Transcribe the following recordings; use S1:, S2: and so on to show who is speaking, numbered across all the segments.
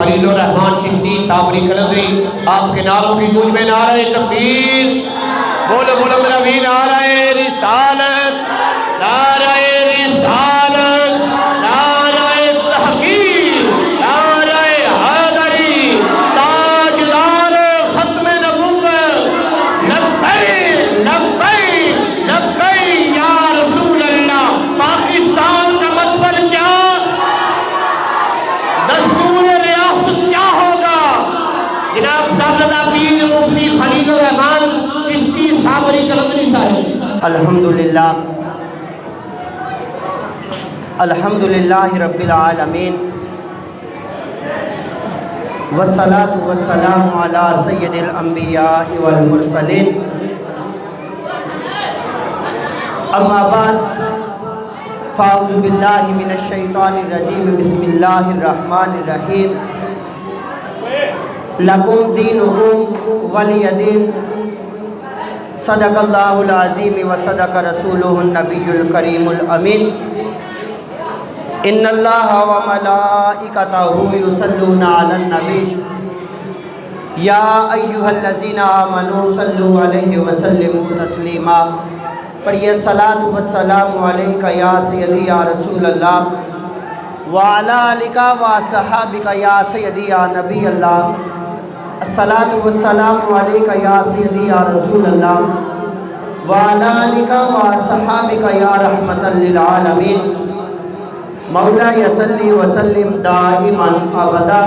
S1: خلیل الرحمن چشتی صابری قلندری آپ کے نعروں کی گونج میں نعرہ تکبیر، بولو بولو میرا بھی نعرہ رسالت، نعرہ رسالت، نعرہ تحقیق، نعرہ حیدری، تاجدار ختم نبوت، لبیک لبیک لبیک یا رسول اللہ۔ پاکستان کا مطلب کیا؟ دستور ریاست کیا ہوگا؟ جناب صاحبزادہ پیر مفتی خلیل الرحمن چشتی صابری قلندری صاحب۔
S2: الحمدللہ الحمدللہ رب العالمین، والصلاة والسلام علی سید الانبیاء والمرسلین، اما بعد فاعوذ باللہ من الشیطان الرجیم، بسم اللہ الرحمن الرحیم، لکم دینکم ولی دین، صدق اللہ العظیم وصدق رسولہ النبی الکریم الامین، ان اللہ وملائکتہ یصلون علی النبی یا ایہا الذین آمنوا صلوا علیہ وسلموا تسلیما۔ پڑھیے صلاۃ والسلام علیکہ یا سیدی یا رسول اللہ وعلی آلک وصحابک یا سیدی یا نبی اللہ، الصلاۃ والسلام علیکہ یا سیدی یا رسول اللہ وعلی آلک وصحابک یا رحمۃ للعالمین، مولا صلی وسلم دائما ابدا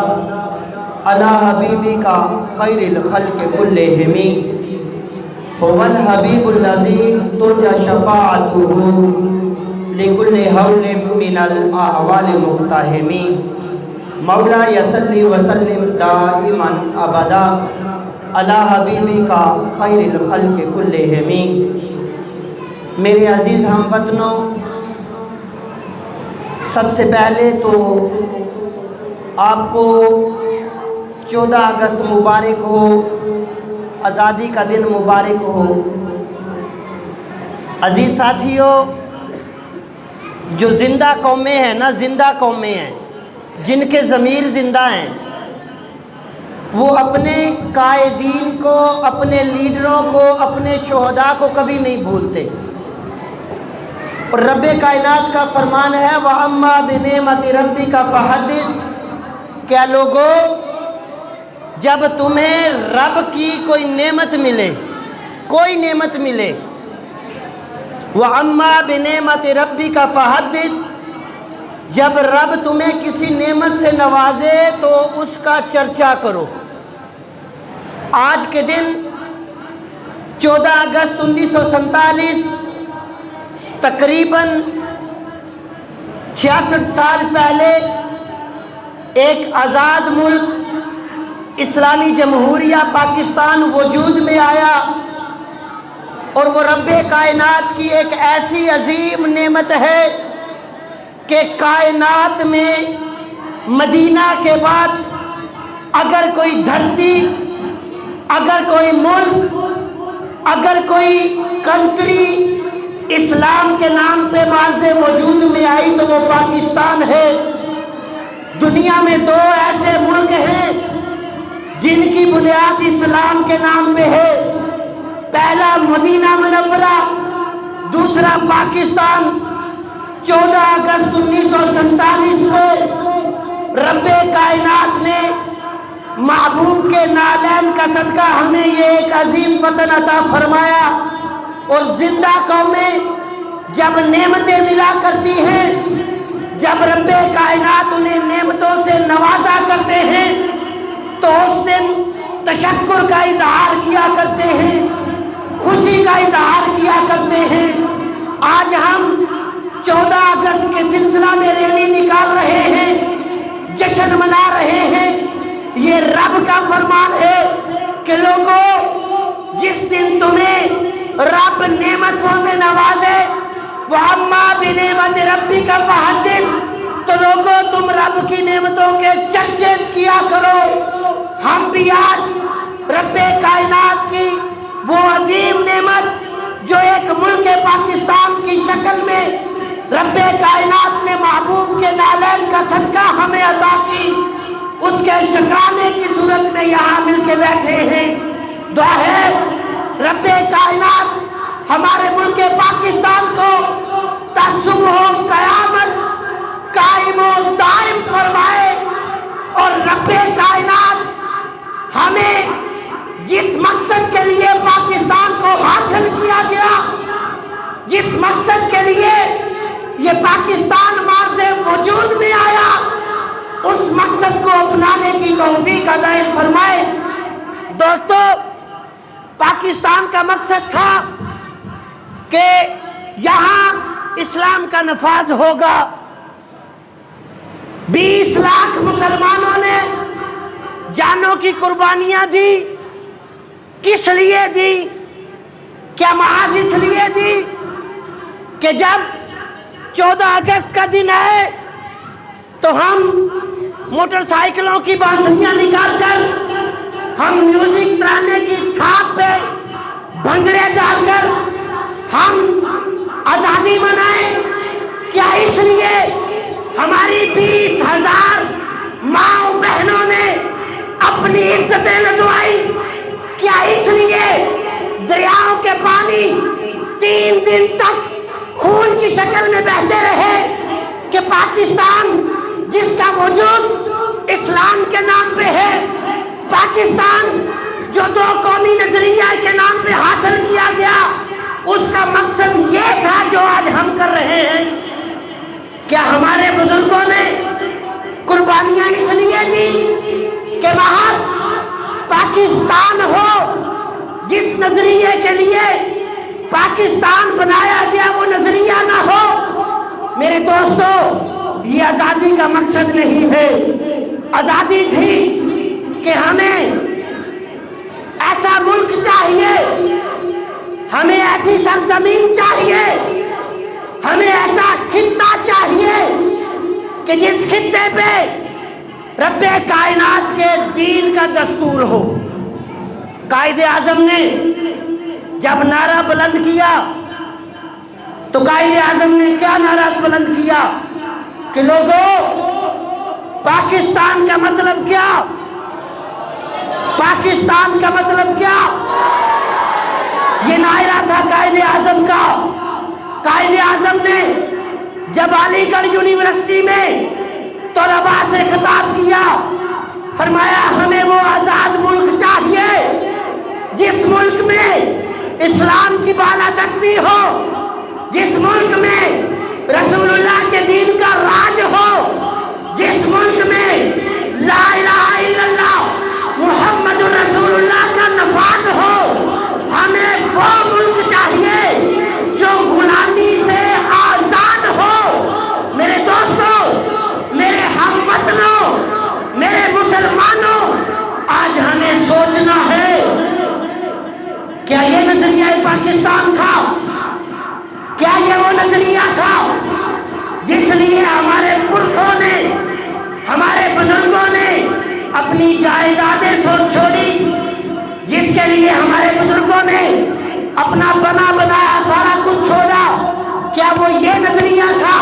S2: علی حبیبک خیر الخلق کلہم، هو الحبیب الذی ترجى شفاعته لكل حول من الاحوال مقتحم، مولا صلی وسلم دائما ابدا علی حبیبک خیر الخلق کلہم۔ میرے عزیز ہم وطنوں، سب سے پہلے تو آپ کو 14 اگست مبارک ہو، آزادی کا دن مبارک ہو۔ عزیز ساتھیوں، جو زندہ قومیں ہیں نا، زندہ قومیں ہیں جن کے ضمیر زندہ ہیں، وہ اپنے قائدین کو، اپنے لیڈروں کو، اپنے شہداء کو کبھی نہیں بھولتے۔ اور رب کائنات کا فرمان ہے وَأَمَّا بِنِعْمَةِ رَبِّكَ فَحَدِّثْ، کیا لوگوں، جب تمہیں رب کی کوئی نعمت ملے، کوئی نعمت ملے، وَأَمَّا بِنِعْمَةِ رَبِّكَ فَحَدِّثْ، جب رب تمہیں کسی نعمت سے نوازے تو اس کا چرچا کرو۔ آج کے دن 14 اگست 1947، تقریباً 66 سال پہلے ایک آزاد ملک اسلامی جمہوریہ پاکستان وجود میں آیا، اور وہ رب کائنات کی ایک ایسی عظیم نعمت ہے کہ کائنات میں مدینہ کے بعد اگر کوئی دھرتی، اگر کوئی ملک، اگر کوئی کنٹری اسلام کے نام پہ معرض وجود میں آئی تو وہ پاکستان ہے۔ دنیا میں 2 ایسے ملک ہیں جن کی بنیاد اسلام کے نام پہ ہے، پہلا مدینہ منورہ، دوسرا پاکستان۔ 14 اگست 1947 کو رب کائنات نے محبوب کے نالین کا صدقہ ہمیں یہ ایک عظیم وطن عطا فرمایا، اور زندہ قومیں جب نعمتیں ملا کرتی ہیں، جب رب کائنات انہیں نعمتوں سے نوازا کرتے ہیں تو اس دن تشکر کا اظہار کیا کرتے ہیں، خوشی کا اظہار کیا کرتے ہیں۔ آج ہم 14 اگست کے سلسلہ میں ریلی نکال رہے ہیں، جشن منا رہے ہیں۔ یہ رب کا فرمان ہے کہ لوگوں، جس دن تمہیں رب نعمتوں سے نوازے، وَأَمَّا بِنِعْمَةِ رَبِّكَ فَحَدِّثْ، تو لوگوں تم رب کی نعمتوں کے چرچے کیا کرو۔ ہم بھی آج رب کائنات کی وہ عظیم نعمت جو ایک ملک پاکستان کی شکل میں رب کائنات نے محبوب کے نالین کا صدقہ ہمیں عطا کی، اس کے شکرانے کی صورت میں یہاں مل کے بیٹھے ہیں۔ دعا ہے رب کائنات ہمارے ملک پاکستان کو تا صبح و قیامت قائم و دائم فرمائے، اور رب کائنات ہمیں جس مقصد کے لیے پاکستان کو حاصل کیا گیا، جس مقصد کے لیے یہ پاکستان مارز وجود میں آیا، اس مقصد کو اپنانے کی توفیق عطا فرمائے۔ دوستو، پاکستان کا مقصد تھا کہ یہاں اسلام کا نفاذ ہوگا۔ 20 لاکھ مسلمانوں نے جانوں کی قربانیاں دی۔ کس لیے دی؟ کیا محض اس لیے دی کہ جب 14 اگست کا دن آئے تو ہم موٹر سائیکلوں کی بانسریاں نکال کر، ہم میوزک ترانے کی تھاپ پہ بھنگڑے ڈال کر ہم آزادی منائیں؟ کیا اس لیے ہماری 20,000 ماں و بہنوں نے اپنی عزتیں لٹوائی؟ کیا اس لیے دریاؤں کے پانی 3 دن تک خون کی شکل میں بہتے رہے کہ پاکستان جس کا وجود اسلام کے نام پہ ہے، پاکستان جو 2 قومی نظریہ کے نام پہ حاصل کیا گیا، اس کا مقصد یہ تھا جو آج ہم کر رہے ہیں؟ کیا ہمارے بزرگوں نے قربانیاں اس لیے دی کہ محض پاکستان ہو؟ جس نظریے کے لیے پاکستان بنایا گیا وہ نظریہ نہ ہو؟ میرے دوستو، یہ آزادی کا مقصد نہیں ہے۔ آزادی تھی کہ ہمیں ایسا ملک چاہیے، ہمیں ایسی سرزمین چاہیے، ہمیں ایسا خطہ چاہیے کہ جس خطے پہ رب کائنات کے دین کا دستور ہو۔ قائد اعظم نے جب نعرہ بلند کیا تو قائد اعظم نے کیا نعرہ بلند کیا کہ لوگوں، پاکستان کا مطلب کیا؟ پاکستان کا مطلب کیا؟ یہ نعرہ تھا قائد اعظم کا۔ قائد اعظم نے جب علی گڑھ یونیورسٹی میں طلباء سے خطاب کیا، فرمایا ہمیں وہ آزاد ملک چاہیے جس ملک میں اسلام کی بالادستی ہو، جس ملک میں رسول اللہ کے دین کا راج ہو، جس ملک میں لا الہ الا اللہ محمد رسول اللہ کا نفاذ ہو۔ ہمیں وہ ملک چاہیے جو غلامی سے آزاد ہو۔ میرے دوستو، میرے ہم وطنوں، میرے مسلمانوں، آج ہمیں سوچنا ہے، کیا یہ نظریہ پاکستان تھا؟ کیا یہ وہ نظریہ تھا جس لیے ہمارے پرکھوں نے، ہمارے بزرگوں نے اپنی جائیدادیں چھوڑی، جس کے لیے ہمارے بزرگوں نے اپنا بنا بنایا سارا کچھ چھوڑا؟ کیا وہ یہ نظریہ تھا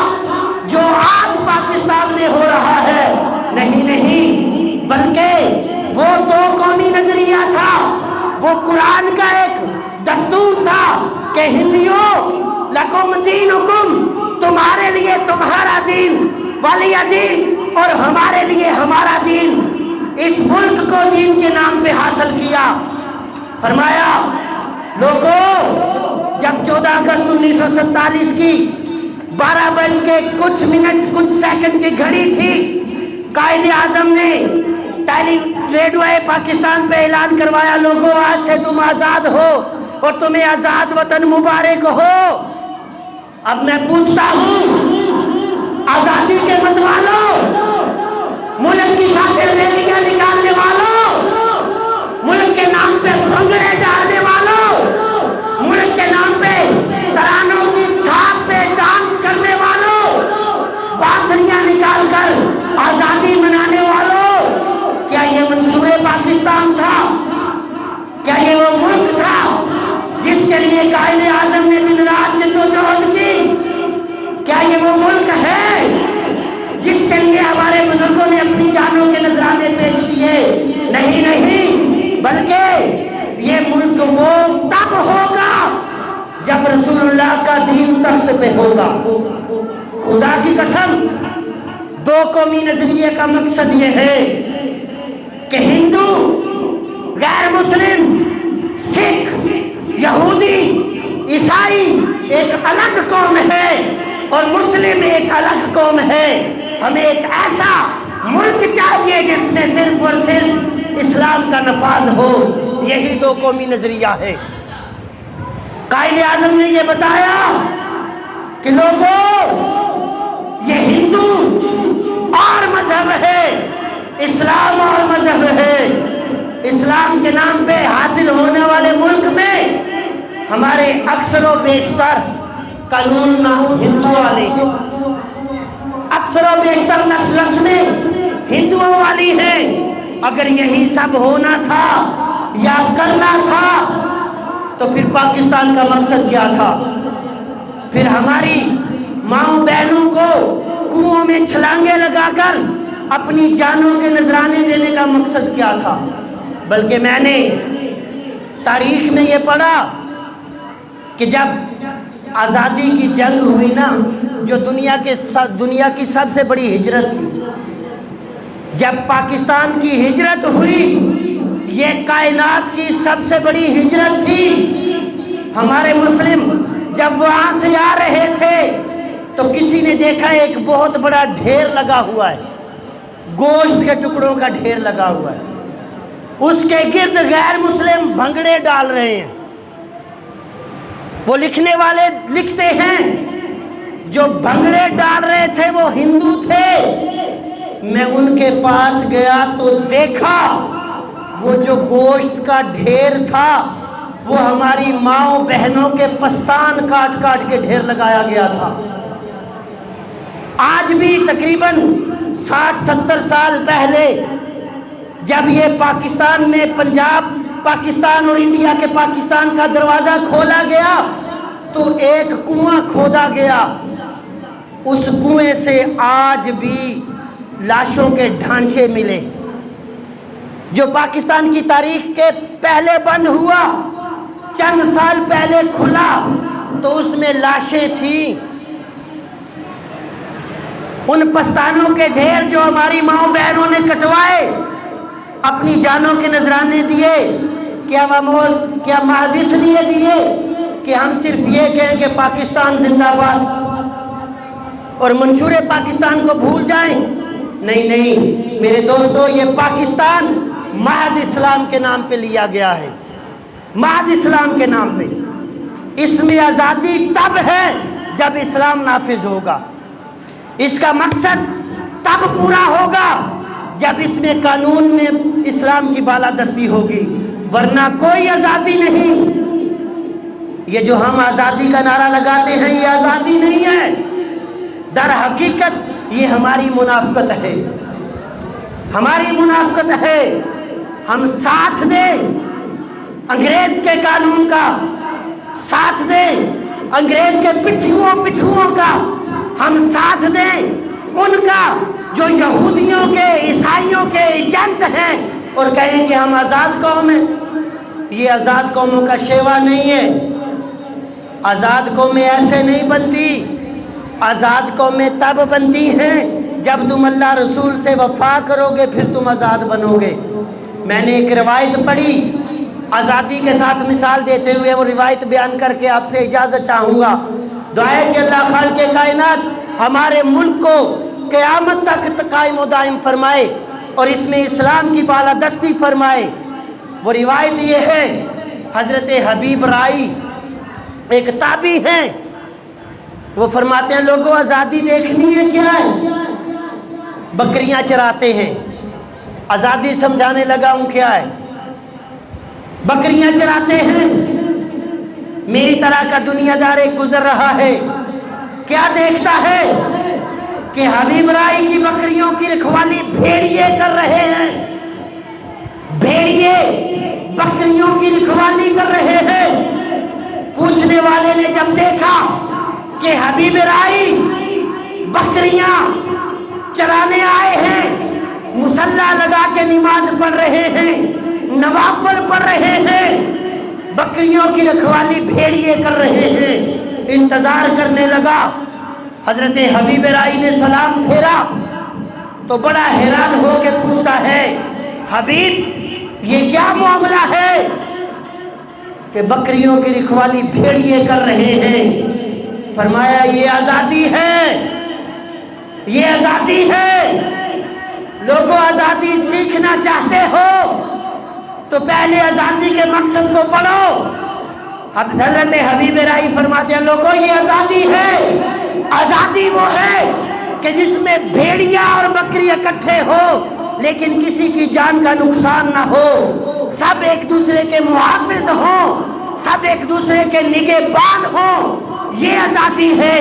S2: جو آج پاکستان میں ہو رہا ہے؟ نہیں نہیں، بلکہ وہ 2 قومی نظریہ تھا، وہ قرآن کا ایک دستور تھا کہ ہندیوں لکم دینکم، تمہارے لیے تمہارا دین، ولی دین، اور ہمارے لیے ہمارا دین۔ اس ملک کو دین کے نام پہ حاصل کیا۔ فرمایا لوگوں، جب 14 اگست 1947 کی 12 بج کے کچھ منٹ کچھ سیکنڈ کی گھڑی تھی، قائد اعظم نے ریڈیو پاکستان پہ اعلان کروایا، لوگوں آج سے تم آزاد ہو اور تمہیں آزاد وطن مبارک ہو۔ اب میں پوچھتا ہوں، آزادی کے مت والوں، ملک کی خاطر ریلیاں نکالنے والوں، ملک کے نام پہ بھنگڑے ڈالنے والوں، ملک کے نام پہ ترانوں کی تھاپ پہ ڈانس کرنے والوں، بانسریاں نکال کر آزادی منانے والوں، کیا یہ منصور پاکستان تھا؟ کیا یہ وہ ملک تھا جس کے لیے قائد اعظم نے دن رات جدوجہد کی؟ کیا یہ وہ ملک ہے جس کے لیے لیے ہمارے بزرگوں نے اپنی جانوں کے نذرانے پیش کیے؟ نہیں، بلکہ یہ ملک وہ تب ہوگا جب رسول اللہ کا دین تخت پہ ہوگا۔ خدا کی قسم، دو قومی نظریے کا مقصد یہ ہے کہ ہندو، غیر مسلم، سکھ، یہودی، عیسائی ایک الگ قوم ہے اور مسلم ایک الگ قوم ہے۔ ہمیں ایک ایسا ملک چاہیے جس میں صرف اور صرف اسلام کا نفاذ ہو۔ یہی دو قومی نظریہ ہے۔ قائد اعظم نے یہ بتایا کہ لوگوں، یہ ہندو اور مذہب ہے، اسلام اور مذہب ہے۔ اسلام کے نام پہ حاصل ہونے والے ملک میں ہمارے اکثر و بیشتر قانون ہندو والے ہیں، اکثر و بیشتر نسلیں ہندوؤں والی ہیں۔ اگر یہی سب ہونا تھا یا کرنا تھا تو پھر پاکستان کا مقصد کیا تھا؟ پھر ہماری ماؤں بہنوں کو کنووں میں چھلانگیں لگا کر اپنی جانوں کے نذرانے دینے کا مقصد کیا تھا؟ بلکہ میں نے تاریخ میں یہ پڑھا کہ جب آزادی کی جنگ ہوئی نا، جو دنیا کی سب سے بڑی ہجرت تھی، جب پاکستان کی ہجرت ہوئی، یہ کائنات کی سب سے بڑی ہجرت تھی۔ ہمارے مسلم جب وہاں سے آ رہے تھے تو کسی نے دیکھا ایک بہت بڑا ڈھیر لگا ہوا ہے، گوشت کے ٹکڑوں کا ڈھیر لگا ہوا ہے، اس کے گرد غیر مسلم بھنگڑے ڈال رہے ہیں۔ وہ لکھنے والے لکھتے ہیں جو بھنگڑے ڈال رہے تھے وہ ہندو تھے۔ میں ان کے پاس گیا تو دیکھا وہ جو گوشت کا ڈھیر تھا وہ ہماری ماؤں بہنوں کے پستان کاٹ کاٹ کے ڈھیر لگایا گیا تھا۔ آج بھی تقریباً 60-70 سال پہلے جب یہ پاکستان میں پنجاب پاکستان اور انڈیا کے پاکستان کا دروازہ کھولا گیا تو ایک کنواں کھودا گیا، اس کنویں سے آج بھی لاشوں کے ڈھانچے ملے۔ جو پاکستان کی تاریخ کے پہلے بند ہوا، چند سال پہلے کھلا تو اس میں لاشیں تھیں۔ ان پستانوں کے ڈھیر جو ہماری ماؤں بہنوں نے کٹوائے، اپنی جانوں کے نذرانے دیے، کیا محض اس لیے دیے کہ ہم صرف یہ کہیں کہ پاکستان زندہ باد اور منشور پاکستان کو بھول جائیں؟ نہیں میرے دوستو، یہ پاکستان محض اسلام کے نام پہ لیا گیا ہے، محض اسلام کے نام پہ۔ اس میں آزادی تب ہے جب اسلام نافذ ہوگا، اس کا مقصد تب پورا ہوگا جب اس میں قانون میں اسلام کی بالادستی ہوگی، ورنہ کوئی آزادی نہیں۔ یہ جو ہم آزادی کا نعرہ لگاتے ہیں یہ آزادی نہیں ہے، در حقیقت یہ ہماری منافقت ہے، ہماری منافقت ہے۔ ہم ساتھ دیں انگریز کے قانون کا، ساتھ دیں انگریز کے پٹھوؤں کا، ہم ساتھ دیں ان کا جو یہودیوں کے، عیسائیوں کے ایجنٹ ہیں، اور کہیں کہ ہم آزاد قوم ہیں۔ یہ آزاد قوموں کا شیوا نہیں ہے۔ آزاد قومیں ایسے نہیں بنتی، آزاد قومیں تب بنتی ہیں جب تم اللہ رسول سے وفا کرو گے، پھر تم آزاد بنو گے۔ میں نے ایک روایت پڑھی آزادی کے ساتھ مثال دیتے ہوئے، وہ روایت بیان کر کے آپ سے اجازت چاہوں گا۔ دعا ہے کہ اللہ خالق کائنات ہمارے ملک کو قیامت تک قائم و دائم فرمائے اور اس میں اسلام کی بالادستی فرمائے۔ وہ روایت یہ ہے، حضرت حبیب رائی ایک تابعی ہیں، وہ فرماتے ہیں لوگوں آزادی دیکھنی ہے کیا ہے؟ بکریاں چراتے ہیں۔ آزادی سمجھانے لگا ہوں کیا ہے؟ بکریاں چراتے ہیں، میری طرح کا دنیا دار ایک گزر رہا ہے، کیا دیکھتا ہے کہ حبیب رائی کی بکریوں کی رکھوالی بھیڑیے کر رہے ہیں، بھیڑیے بکریوں کی رکھوالی کر رہے ہیں۔ پوچھنے والے نے جب دیکھا کہ حبیب رائی بکریاں چلانے آئے ہیں، مصلی لگا کے نماز پڑھ رہے ہیں، نوافل پڑھ رہے ہیں، بکریوں کی رکھوالی بھیڑیے کر رہے ہیں، انتظار کرنے لگا۔ حضرت حبیب رائی نے سلام پھیرا تو بڑا حیران ہو کے پوچھتا ہے، حبیب یہ کیا معاملہ ہے کہ بکریوں کی رکھوالی بھیڑیے کر رہے ہیں؟ فرمایا یہ آزادی ہے، یہ آزادی ہے۔ لوگوں آزادی سیکھنا چاہتے ہو تو پہلے آزادی کے مقصد کو پڑھو۔ اب حضرت حبیب رائی فرماتے ہیں لوگوں یہ آزادی ہے، آزادی وہ ہے کہ جس میں بھیڑیا اور بکری اکٹھے ہو لیکن کسی کی جان کا نقصان نہ ہو، سب ایک دوسرے کے محافظ ہوں، سب ایک دوسرے کے نگہبان ہوں، یہ آزادی ہے۔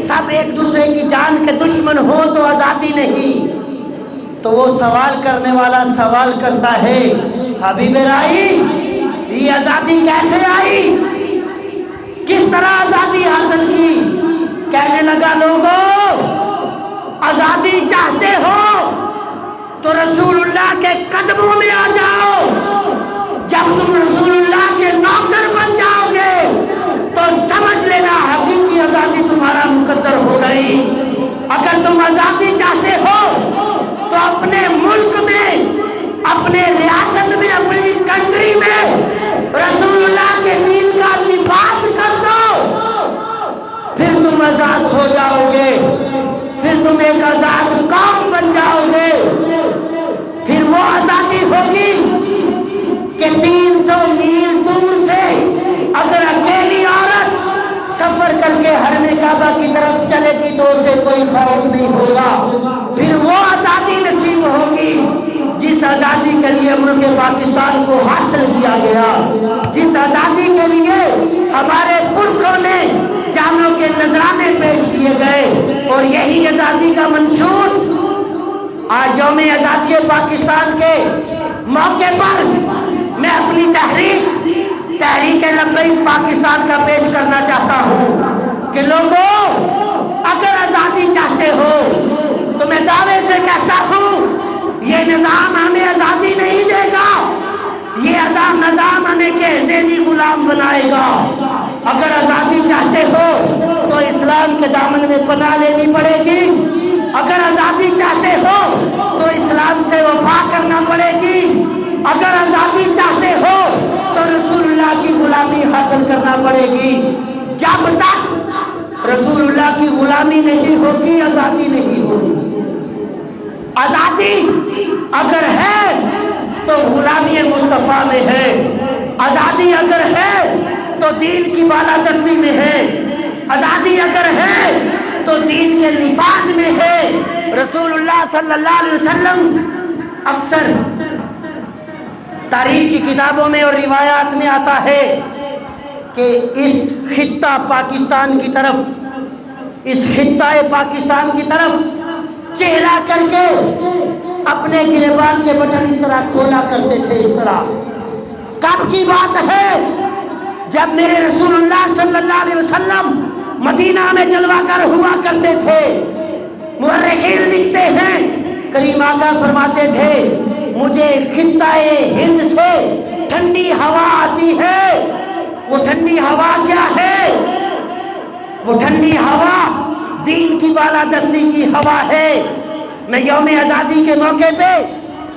S2: سب ایک دوسرے کی جان کے دشمن ہوں تو آزادی نہیں۔ تو وہ سوال کرنے والا سوال کرتا ہے، حبیب رائی یہ آزادی کیسے آئی؟ کس طرح آزادی حاصل کی؟ کہنے لگا لوگوں آزادی چاہتے ہو تو رسول اللہ کے قدموں میں آ جاؤ۔ جب تم رسول اللہ کے نوکر بن جاؤ گے تو سمجھ لینا حقیقی آزادی تمہارا مقدر ہو گئی۔ اگر تم آزادی چاہتے ہو تو اپنے ملک میں، اپنے ریاست میں، اپنی کنٹری میں رسول اللہ کے دین کا نفاذ کر دو، پھر تم آزاد ہو جاؤ گے، پھر تم ایک آزاد قوم بن جاؤ گے۔ پھر وہ آزادی ہوگی کہ 300 میل دور سے اگر اکیلی عورت سفر کر کے حرم کعبہ کی طرف چلے گی تو اسے کوئی خوف نہیں ہوگا۔ پھر وہ آزادی نصیب ہوگی جس آزادی کے لیے ملک پاکستان کو حاصل کیا گیا، جس آزادی کے لیے ہمارے پرکھوں نے جانوں کے نذرانے پیش کیے گئے، اور یہی آزادی کا منشور آج یوم آزادی پاکستان کے موقع پر میں اپنی تحریک لبیک پاکستان کا پیش کرنا چاہتا ہوں کہ لوگوں اگر آزادی چاہتے ہو تو میں دعوے سے کہتا ہوں یہ نظام ہمیں آزادی نہیں دے گا، یہ نظام ہمیں کے ذہنی غلام بنائے گا۔ اگر آزادی چاہتے ہو تو اسلام کے دامن میں پناہ لینی پڑے گی، اگر آزادی چاہتے ہو تو اسلام سے وفا کرنا پڑے گی، اگر آزادی چاہتے ہو تو رسول اللہ کی غلامی حاصل کرنا پڑے گی۔ جب تک رسول اللہ کی غلامی نہیں ہوگی آزادی نہیں ہوگی۔ آزادی اگر ہے تو غلامی مصطفیٰ میں ہے، آزادی اگر ہے تو دین کی بالادستی میں ہے، آزادی اگر ہے تو دین کے نفاذ میں ہے۔ رسول اللہ صلی اللہ علیہ وسلم اکثر تاریخ کی کتابوں میں اور روایات میں آتا ہے کہ اس خطہ پاکستان کی طرف، اس خطہ پاکستان کی طرف چہرہ کر کے اپنے گریبان کے بٹن اس طرح کھولا کرتے تھے۔ اس طرح کب کی بات ہے؟ جب میرے رسول اللہ صلی اللہ علیہ وسلم مدینہ میں جلوہ گر ہوا کرتے تھے۔ مورخین لکھتے ہیں کریم آقا فرماتے تھے مجھے خطہ ہند سے ٹھنڈی ہوا آتی ہے۔ وہ ٹھنڈی ہوا کیا ہے؟ وہ ٹھنڈی ہوا دین کی بالادستی کی ہوا ہے۔ میں یوم آزادی کے موقع پہ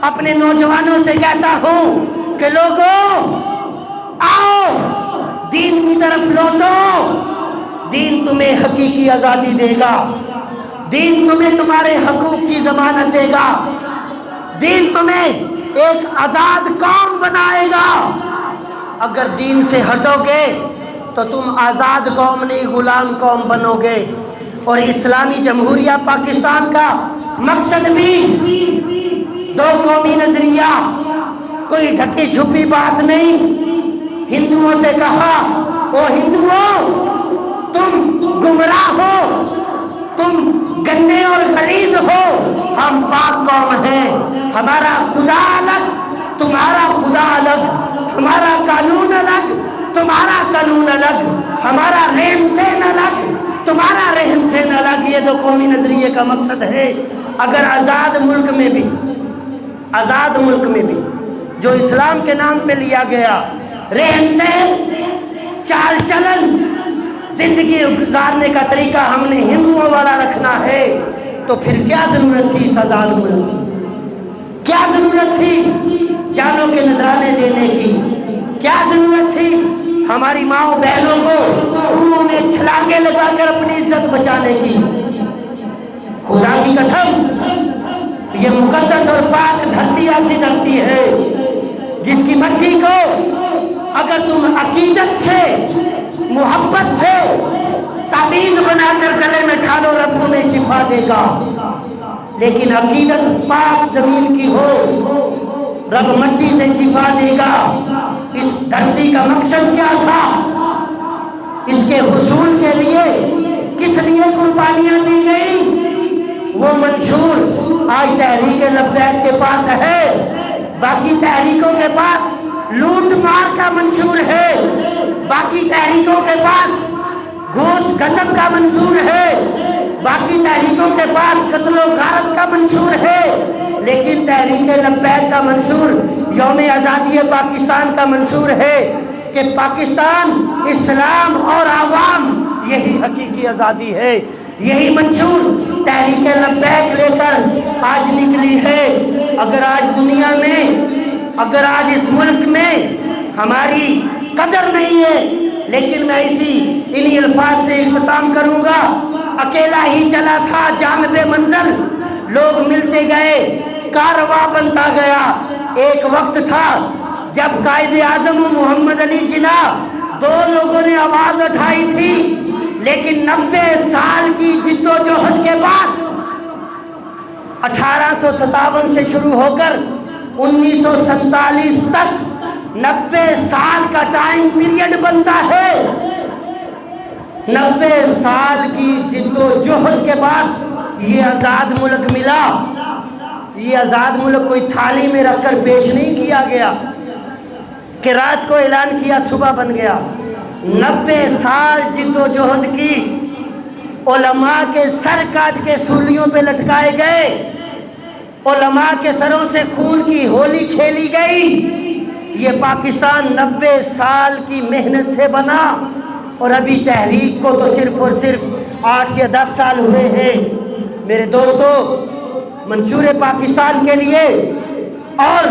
S2: اپنے نوجوانوں سے کہتا ہوں کہ لوگوں آؤ دین کی طرف لوٹو، دین تمہیں حقیقی آزادی دے گا، دین تمہیں تمہارے حقوق کی ضمانت دے گا، دین تمہیں ایک آزاد قوم بنائے گا۔ اگر دین سے ہٹو گے تو تم آزاد قوم نہیں غلام قوم بنو گے۔ اور اسلامی جمہوریہ پاکستان کا مقصد بھی دو قومی نظریہ، کوئی ڈھکی چھپی بات نہیں۔ ہندوؤں سے کہا او ہندوؤں تم گمراہ ہو، تم گندے اور غلیظ ہو، ہم پاک قوم ہیں، ہمارا خدا الگ تمہارا خدا الگ، ہمارا قانون الگ تمہارا قانون الگ، ہمارا رہن سہن الگ تمہارا رہن سہن الگ۔ یہ دو قومی نظریے کا مقصد ہے۔ اگر آزاد ملک میں بھی جو اسلام کے نام پہ لیا گیا رہن سہن چال چلن زندگی گزارنے کا طریقہ ہم نے ہندوؤں والا رکھنا ہے، تو پھر کیا ضرورت تھی اس آزاد ملک کی؟ کیا ضرورت تھی جانوں کے نذرانے دینے کی؟ کیا ضرورت تھی ہماری ماؤں بہنوں کو کنویں میں چھلانگے لگا کر اپنی عزت بچانے کی؟ خدا کی قسم یہ مقدس اور پاک دھرتی ایسی دھرتی ہے جس کی مٹی کو اگر تم عقیدت سے محبت سے تعویذ بنا کر گلے میں ڈالو رب تمہیں شفا دے گا، لیکن عقیدت پاک زمین کی ہو رب مٹی سے شفا دے گا۔ اس دھرتی کا مقصد کیا تھا؟ اس کے حصول کے لیے کس لیے قربانیاں دی گئی؟ وہ منشور آج تحریک لبیک کے پاس ہے، باقی تحریکوں کے پاس لوٹ مار کا منشور ہے، باقی تحریکوں کے پاس گھوس غصب کا منشور ہے، باقی تحریکوں کے پاس قتل و غارت کا منشور ہے، لیکن تحریک لبیک کا منشور یوم آزادی پاکستان کا منشور ہے کہ پاکستان، اسلام اور عوام یہی حقیقی آزادی ہے۔ یہی منشور تحریک لبیک لے کر آج نکلی ہے۔ اگر آج دنیا میں، اگر آج اس ملک میں ہماری قدر نہیں ہے، لیکن میں انہی الفاظ سے اختتام کروں گا، اکیلا ہی چلا تھا جانب منزل، لوگ ملتے گئے، کارواں بنتا گیا۔ ایک وقت تھا جب قائد اعظم محمد علی جناح دو لوگوں نے آواز اٹھائی تھی، لیکن 90 سال کی جد و جہد کے بعد 1857 سے شروع ہو کر 1947 تک 90 سال کا ٹائم پیریڈ بنتا ہے۔ 90 سال کی جد و جہد کے بعد یہ آزاد ملک ملا۔ یہ آزاد ملک کوئی تھالی میں رکھ کر پیش نہیں کیا گیا کہ رات کو اعلان کیا صبح بن گیا۔ 90 سال جد و جہد کی، علماء کے سر کاٹ کے سولیوں پہ لٹکائے گئے، علماء کے سروں سے خون کی ہولی کھیلی گئی۔ یہ پاکستان 90 سال کی محنت سے بنا، اور ابھی تحریک کو تو صرف اور صرف 8 یا 10 سال ہوئے ہیں۔ میرے دوستو، منشور پاکستان کے لیے اور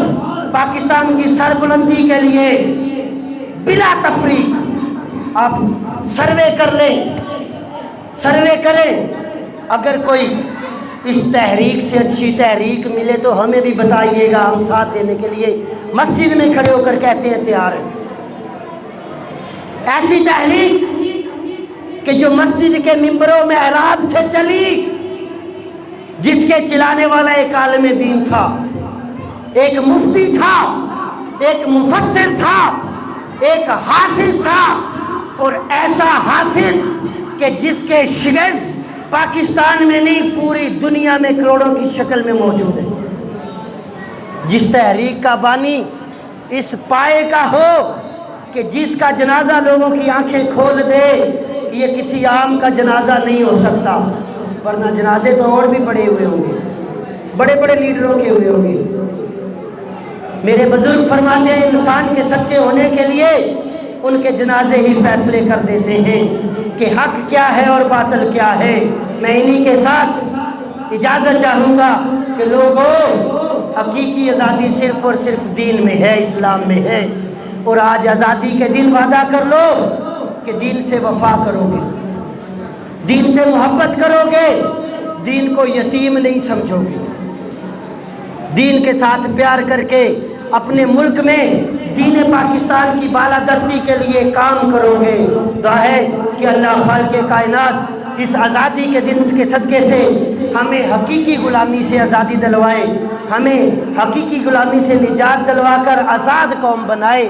S2: پاکستان کی سربلندی کے لیے بلا تفریق آپ سروے کر لیں، سروے کریں۔ اگر کوئی اس تحریک سے اچھی تحریک ملے تو ہمیں بھی بتائیے گا، ہم ساتھ دینے کے لیے مسجد میں کھڑے ہو کر کہتے ہیں تیار ہیں۔ ایسی تحریک کہ جو مسجد کے ممبروں میں محراب سے چلی، جس کے چلانے والا ایک عالم دین تھا، ایک مفتی تھا، ایک مفسر تھا، ایک حافظ تھا، اور ایسا حافظ کہ جس کے شاگرد پاکستان میں نہیں پوری دنیا میں کروڑوں کی شکل میں موجود ہے۔ جس تحریک کا بانی اس پائے کا ہو کہ جس کا جنازہ لوگوں کی آنکھیں کھول دے، یہ کسی عام کا جنازہ نہیں ہو سکتا، ورنہ جنازے تو اور بھی بڑے ہوئے ہوں گے، بڑے بڑے لیڈروں کے ہوئے ہوں گے۔ میرے بزرگ فرماتے ہیں انسان کے سچے ہونے کے لیے ان کے جنازے ہی فیصلے کر دیتے ہیں کہ حق کیا ہے اور باطل کیا ہے۔ میں انہی کے ساتھ اجازت چاہوں گا کہ لوگوں، حقیقی آزادی صرف اور صرف دین میں ہے، اسلام میں ہے، اور آج آزادی کے دن وعدہ کر لو کہ دین سے وفا کرو گے، دین سے محبت کرو گے، دین کو یتیم نہیں سمجھو گے، دین کے ساتھ پیار کر کے اپنے ملک میں دین پاکستان کی بالادستی کے لیے کام کرو گے۔ دعا ہے کہ اللہ خالق کائنات اس آزادی کے دن کے صدقے سے ہمیں حقیقی غلامی سے آزادی دلوائے، ہمیں حقیقی غلامی سے نجات دلوا کر آزاد قوم بنائے۔